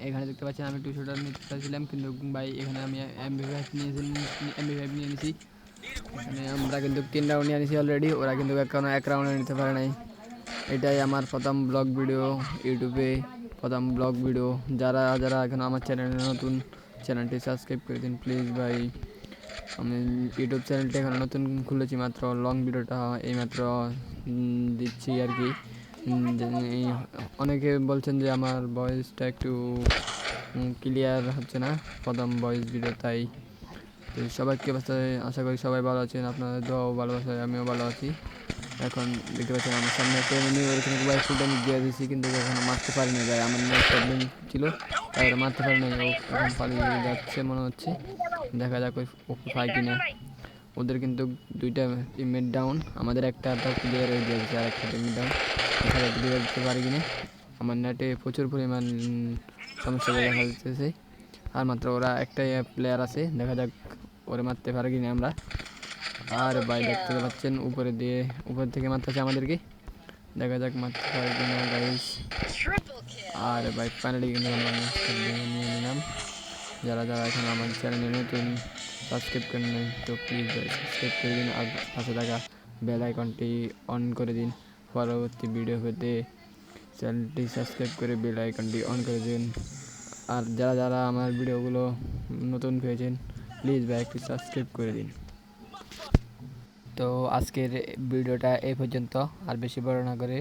এখানে দেখতে পাচ্ছেন আমি 2 শুটার নিতে চাইছিলাম, কিন্তু ভাই এখানে আমি MP5 নিয়ে নিয়েছি। এখানে আমরা কিন্তু 3 রাউন্ড নিয়ে নিয়েছি অলরেডি, ওরা কিন্তু এখনো 1 রাউন্ডে নিতে পারে নাই। এটাই আমার প্রথম ব্লগ ভিডিও ইউটিউবে, প্রথম ব্লগ ভিডিও। যারা যারা এখন আমার চ্যানেলে নতুন, চ্যানেলটি সাবস্ক্রাইব করে দিন প্লিজ ভাই। আমি ইউটিউব চ্যানেলটা এখানে নতুন খুলেছি মাত্র, লং ভিডিওটা এইমাত্র দিচ্ছি আর কি। অনেকে বলছেন যে আমার ভয়েসটা একটু ক্লিয়ার হচ্ছে না, প্রথম ভয়েস ভিডিও, তাই। তো সবাই কী অবস্থায়, আশা করি সবাই ভালো আছেন, আপনাদের দোয়াও ভালোবাসায় আমিও ভালো আছি। এখন দেখতে পাচ্ছেন আমার সামনে একটা এনিমি, ওখানে ভাই ফুল ড্যামেজ দিয়ে দিয়েছি, কিন্তু এখনো মারতে পারিনি ভাই, আমার নেট প্রবলেম ছিল তাই ওরা মারতে পারিনি। ও এখন পালিয়ে যাচ্ছে মনে হচ্ছে, দেখা যাক ওকে পাই কিনা। ওদের কিন্তু 2টা টিমমেট ডাউন, আমাদের একটা ক্লিয়ার হয়ে গিয়েছে, আর একটা টিমমেট ডাউন, দেখা যাক ক্লিয়ার দিতে পারি কিনা। আমার নেটে প্রচুর পরিমাণ সমস্যা দেখা যাচ্ছে, আর মাত্র ওরা একটাই প্লেয়ার আছে, দেখা যাক ওরে মারতে পারে কিনা আমরা। আর ভাই দেখতে পাচ্ছেন উপর থেকে মারতেছে আমাদেরকে, দেখা যাক মারতে পারে কিনা গাইস। আর ভাই ফাইনালি কিন্তু আমরা নিয়ে নিলাম। যারা যারা এখন আমার চ্যানেলে নতুন, সাবস্ক্রাইব করে নেন তো প্লিজ ভাই সাবস্ক্রাইব করে দিন, আর পাশে থাকা বেল আইকনটি অন করে দিন পরবর্তী ভিডিও পেতে। চ্যানেলটি সাবস্ক্রাইব করে বেল আইকনটি অন করে দিন। আর যারা যারা আমার ভিডিওগুলো নতুন পেয়েছেন প্লিজ ভাই একটু সাবস্ক্রাইব করে দিন। তো আজকের ভিডিওটা এই পর্যন্ত, আর বেশি বড় না করে